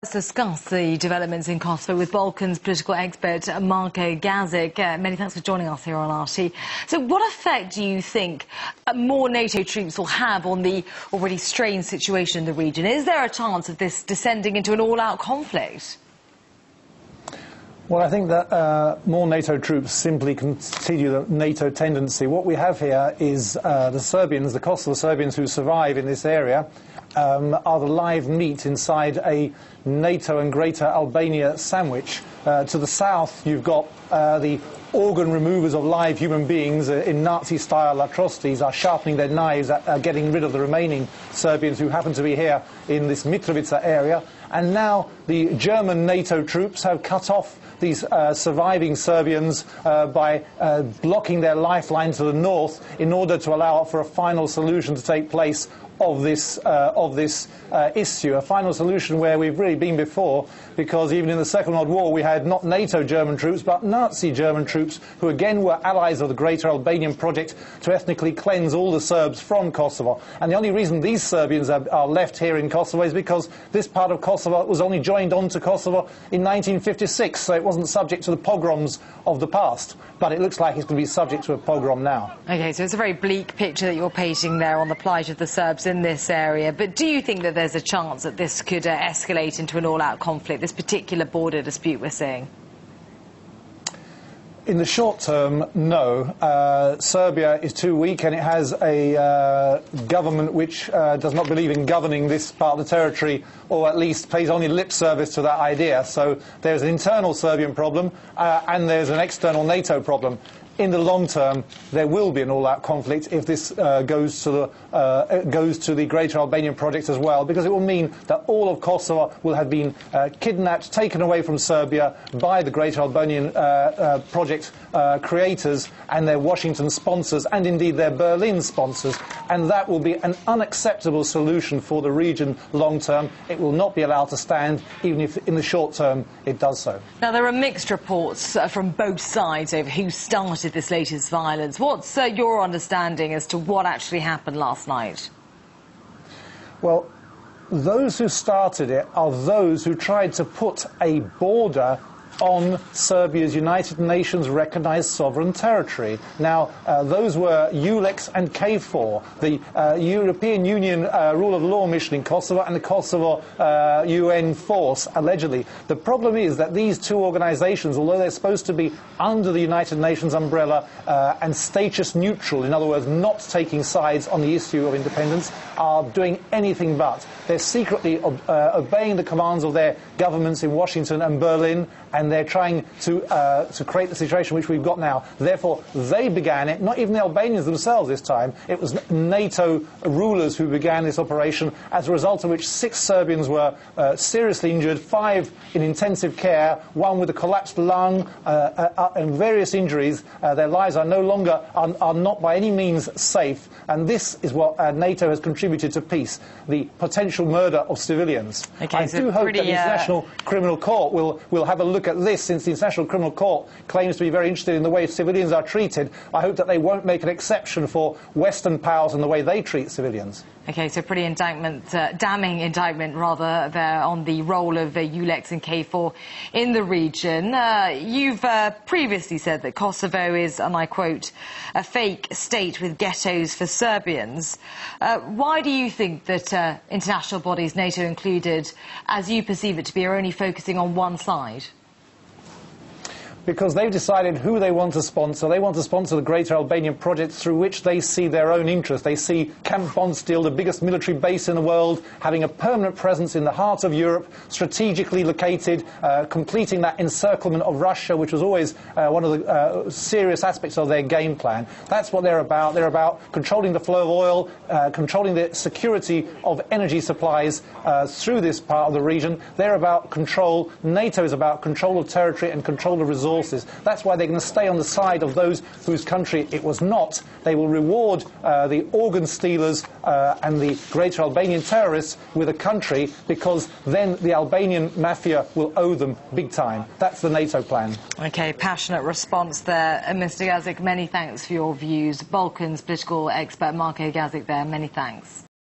Let's discuss the developments in Kosovo with Balkans political expert Marko Gasic. Many thanks for joining us here on RT. So what effect do you think more NATO troops will have on the already strained situation in the region? Is there a chance of this descending into an all-out conflict? Well, I think that more NATO troops simply continue the NATO tendency. What we have here is the Serbians, the Kosovo Serbians who survive in this area, are the live meat inside a NATO and Greater Albania sandwich. To the south, you've got the organ removers of live human beings in Nazi-style atrocities are sharpening their knives at getting rid of the remaining Serbians who happen to be here in this Mitrovica area. And now the German NATO troops have cut off these surviving Serbians by blocking their lifeline to the north in order to allow for a final solution to take place of this issue, a final solution where we've really been before, because even in the Second World War we had not NATO German troops but Nazi German troops who again were allies of the Greater Albanian project to ethnically cleanse all the Serbs from Kosovo. And the only reason these Serbians are left here in Kosovo is because this part of Kosovo was only joined on to Kosovo in 1956, so it wasn't subject to the pogroms of the past. But it looks like it's going to be subject to a pogrom now. OK, so it's a very bleak picture that you're painting there on the plight of the Serbs in this area. But do you think that there's a chance that this could escalate into an all-out conflict, this particular border dispute we're seeing? In the short term, no. Serbia is too weak and it has a government which does not believe in governing this part of the territory, or at least pays only lip service to that idea. So there's an internal Serbian problem and there's an external NATO problem. In the long term, there will be an all-out conflict if this goes to the Greater Albanian project as well, because it will mean that all of Kosovo will have been kidnapped, taken away from Serbia by the Greater Albanian project creators and their Washington sponsors, and indeed their Berlin sponsors, and that will be an unacceptable solution for the region long term. It will not be allowed to stand, even if in the short term it does so. Now, there are mixed reports from both sides over who started this latest violence. What's your understanding as to what actually happened last night? Well, those who started it are those who tried to put a border on Serbia's United Nations recognised sovereign territory. Now, those were EULEX and KFOR, the European Union rule of law mission in Kosovo and the Kosovo UN force, allegedly. The problem is that these two organisations, although they're supposed to be under the United Nations umbrella and status neutral, in other words, not taking sides on the issue of independence, are doing anything but. They're secretly obeying the commands of their governments in Washington and Berlin, and they're trying to create the situation which we've got now. Therefore, they began it, not even the Albanians themselves this time. It was NATO rulers who began this operation, as a result of which 6 Serbians were seriously injured, 5 in intensive care, 1 with a collapsed lung, and various injuries. Their lives are no longer, are not by any means safe, and this is what NATO has contributed to peace, the potential murder of civilians. Okay, I do hope that the International Criminal Court will have a look at this, since the International Criminal Court claims to be very interested in the way civilians are treated. I hope that they won't make an exception for Western powers and the way they treat civilians. OK, so pretty damning indictment, rather, there on the role of EULEX and KFOR in the region. You've previously said that Kosovo is, and I quote, a fake state with ghettos for Serbians. Why do you think that international bodies, NATO included, as you perceive it to be, are only focusing on one side? Because they've decided who they want to sponsor. They want to sponsor the Greater Albanian project, through which they see their own interest. They see Camp Bondsteel, the biggest military base in the world, having a permanent presence in the heart of Europe, strategically located, completing that encirclement of Russia, which was always one of the serious aspects of their game plan. That's what they're about. They're about controlling the flow of oil, controlling the security of energy supplies through this part of the region. They're about control. NATO is about control of territory and control of resources. That's why they're going to stay on the side of those whose country it was not. They will reward the organ stealers and the Greater Albanian terrorists with a country, because then the Albanian mafia will owe them big time. That's the NATO plan. OK, passionate response there. Mr. Gasic, many thanks for your views. Balkans political expert Marko Gasic there, many thanks.